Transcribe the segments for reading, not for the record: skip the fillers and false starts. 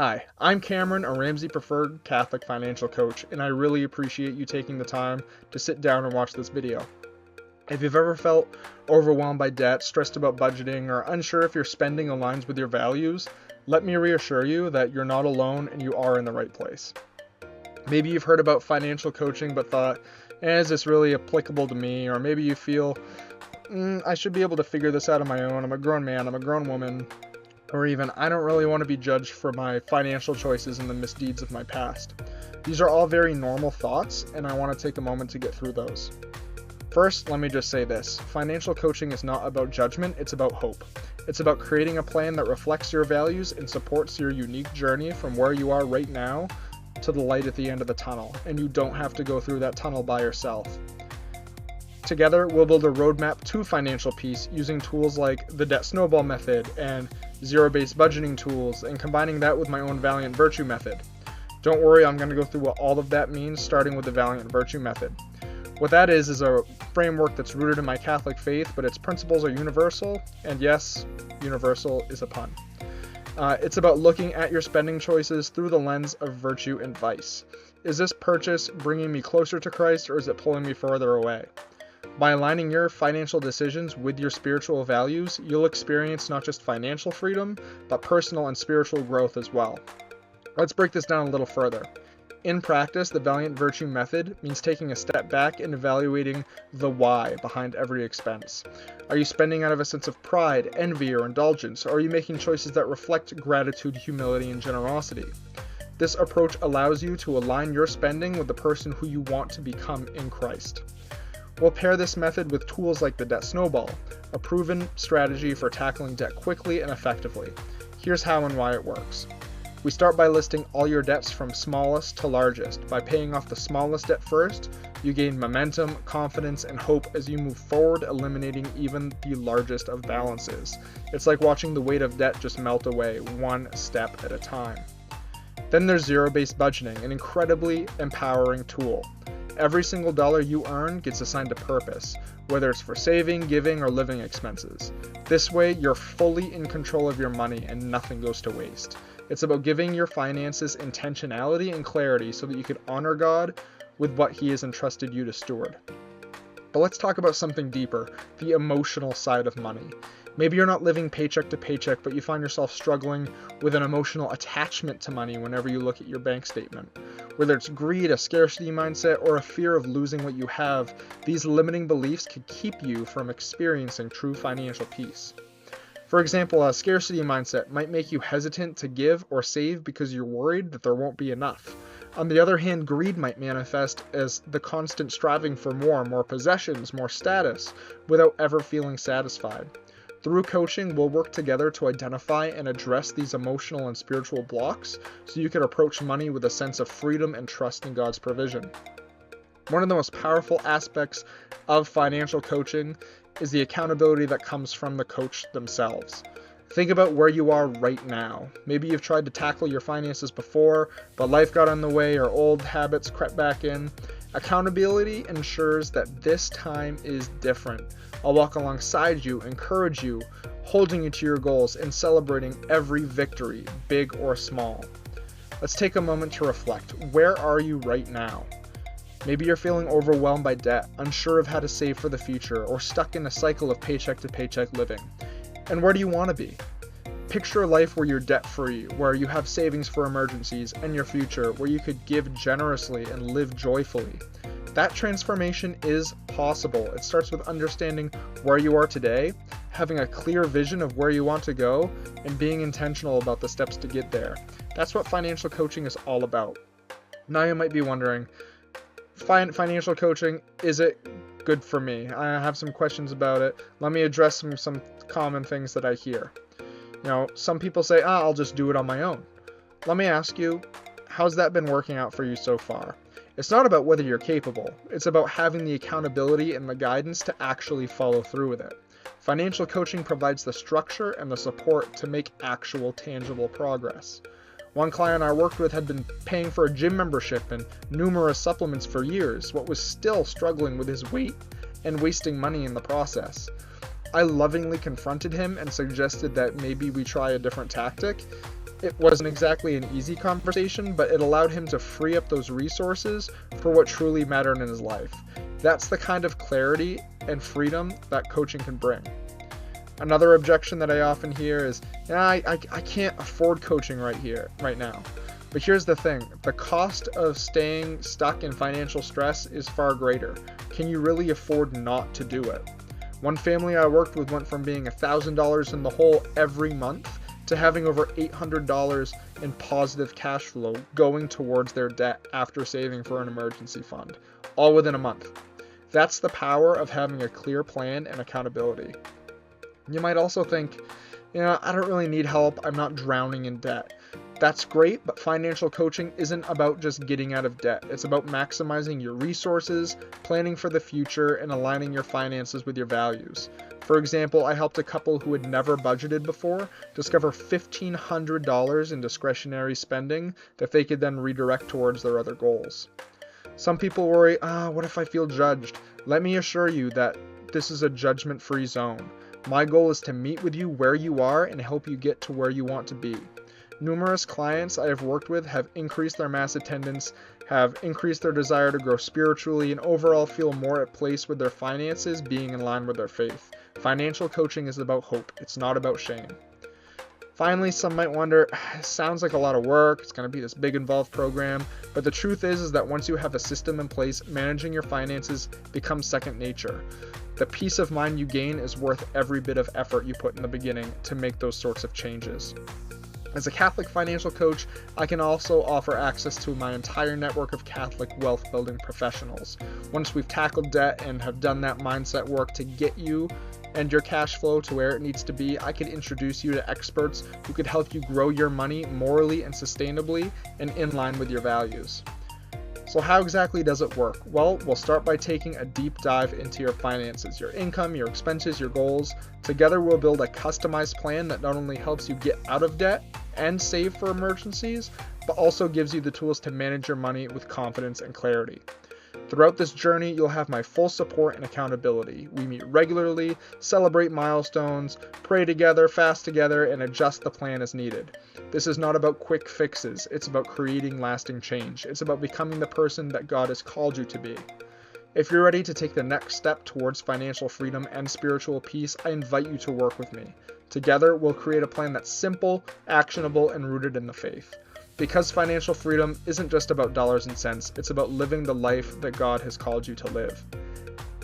Hi, I'm Cameron, a Ramsey Preferred Catholic financial coach, and I really appreciate you taking the time to sit down and watch this video. If you've ever felt overwhelmed by debt, stressed about budgeting, or unsure if your spending aligns with your values, let me reassure you that you're not alone and you are in the right place. Maybe you've heard about financial coaching but thought, is this really applicable to me? Or maybe you feel, I should be able to figure this out on my own. I'm a grown man, I'm a grown woman. Or even, I don't really want to be judged for my financial choices and the misdeeds of my past. These are all very normal thoughts, and I want to take a moment to get through those. First, let me just say this. Financial coaching is not about judgment, it's about hope. It's about creating a plan that reflects your values and supports your unique journey from where you are right now to the light at the end of the tunnel, and you don't have to go through that tunnel by yourself. Together, we'll build a roadmap to financial peace using tools like the debt snowball method and zero-based budgeting tools, and combining that with my own Valiant Virtue method. Don't worry, I'm going to go through what all of that means, starting with the Valiant Virtue method. What that is a framework that's rooted in my Catholic faith, but its principles are universal, and yes, universal is a pun. It's about looking at your spending choices through the lens of virtue and vice. Is this purchase bringing me closer to Christ, or is it pulling me further away? By aligning your financial decisions with your spiritual values, you'll experience not just financial freedom, but personal and spiritual growth as well. Let's break this down a little further. In practice, the Valiant Virtue method means taking a step back and evaluating the why behind every expense. Are you spending out of a sense of pride, envy, or indulgence, or are you making choices that reflect gratitude, humility, and generosity? This approach allows you to align your spending with the person who you want to become in Christ. We'll pair this method with tools like the debt snowball, a proven strategy for tackling debt quickly and effectively. Here's how and why it works. We start by listing all your debts from smallest to largest. By paying off the smallest debt first, you gain momentum, confidence, and hope as you move forward, eliminating even the largest of balances. It's like watching the weight of debt just melt away, one step at a time. Then there's zero-based budgeting, an incredibly empowering tool. Every single dollar you earn gets assigned a purpose, whether it's for saving, giving, or living expenses. This way, you're fully in control of your money and nothing goes to waste. It's about giving your finances intentionality and clarity so that you can honor God with what He has entrusted you to steward. But let's talk about something deeper, the emotional side of money. Maybe you're not living paycheck to paycheck, but you find yourself struggling with an emotional attachment to money whenever you look at your bank statement. Whether it's greed, a scarcity mindset, or a fear of losing what you have, these limiting beliefs could keep you from experiencing true financial peace. For example, a scarcity mindset might make you hesitant to give or save because you're worried that there won't be enough. On the other hand, greed might manifest as the constant striving for more possessions, more status, without ever feeling satisfied. Through coaching, we'll work together to identify and address these emotional and spiritual blocks so you can approach money with a sense of freedom and trust in God's provision. One of the most powerful aspects of financial coaching is the accountability that comes from the coach themselves. Think about where you are right now. Maybe you've tried to tackle your finances before, but life got in the way or old habits crept back in. Accountability ensures that this time is different. I'll walk alongside you, encourage you, holding you to your goals, and celebrating every victory, big or small. Let's take a moment to reflect. Where are you right now? Maybe you're feeling overwhelmed by debt, unsure of how to save for the future, or stuck in a cycle of paycheck to paycheck living. And where do you want to be? Picture a life where you're debt-free, where you have savings for emergencies, and your future, where you could give generously and live joyfully. That transformation is possible. It starts with understanding where you are today, having a clear vision of where you want to go, and being intentional about the steps to get there. That's what financial coaching is all about. Now you might be wondering, financial coaching, is it good for me? I have some questions about it. Let me address some common things that I hear. Some people say, I'll just do it on my own. Let me ask you, how's that been working out for you so far? It's not about whether you're capable. It's about having the accountability and the guidance to actually follow through with it. Financial coaching provides the structure and the support to make actual tangible progress. One client I worked with had been paying for a gym membership and numerous supplements for years, but was still struggling with his weight and wasting money in the process. I lovingly confronted him and suggested that maybe we try a different tactic. It wasn't exactly an easy conversation, but it allowed him to free up those resources for what truly mattered in his life. That's the kind of clarity and freedom that coaching can bring. Another objection that I often hear is, I can't afford coaching right now. But here's the thing, the cost of staying stuck in financial stress is far greater. Can you really afford not to do it? One family I worked with went from being $1,000 in the hole every month to having over $800 in positive cash flow going towards their debt after saving for an emergency fund, all within a month. That's the power of having a clear plan and accountability. You might also think, I don't really need help, I'm not drowning in debt. That's great, but financial coaching isn't about just getting out of debt. It's about maximizing your resources, planning for the future, and aligning your finances with your values. For example, I helped a couple who had never budgeted before discover $1,500 in discretionary spending that they could then redirect towards their other goals. Some people worry, what if I feel judged? Let me assure you that this is a judgment-free zone. My goal is to meet with you where you are and help you get to where you want to be. Numerous clients I have worked with have increased their mass attendance, have increased their desire to grow spiritually, and overall feel more at place with their finances being in line with their faith. Financial coaching is about hope. It's not about shame. Finally, some might wonder, it sounds like a lot of work, it's going to be this big involved program, but the truth is that once you have a system in place, managing your finances becomes second nature. The peace of mind you gain is worth every bit of effort you put in the beginning to make those sorts of changes. As a Catholic financial coach, I can also offer access to my entire network of Catholic wealth building professionals. Once we've tackled debt and have done that mindset work to get you and your cash flow to where it needs to be, I can introduce you to experts who could help you grow your money morally and sustainably and in line with your values. So how exactly does it work? Well, we'll start by taking a deep dive into your finances, your income, your expenses, your goals. Together we'll build a customized plan that not only helps you get out of debt and save for emergencies, but also gives you the tools to manage your money with confidence and clarity. Throughout this journey, you'll have my full support and accountability. We meet regularly, celebrate milestones, pray together, fast together, and adjust the plan as needed. This is not about quick fixes. It's about creating lasting change. It's about becoming the person that God has called you to be. If you're ready to take the next step towards financial freedom and spiritual peace, I invite you to work with me. Together, we'll create a plan that's simple, actionable, and rooted in the faith. Because financial freedom isn't just about dollars and cents, it's about living the life that God has called you to live.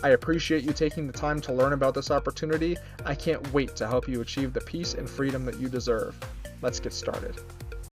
I appreciate you taking the time to learn about this opportunity. I can't wait to help you achieve the peace and freedom that you deserve. Let's get started.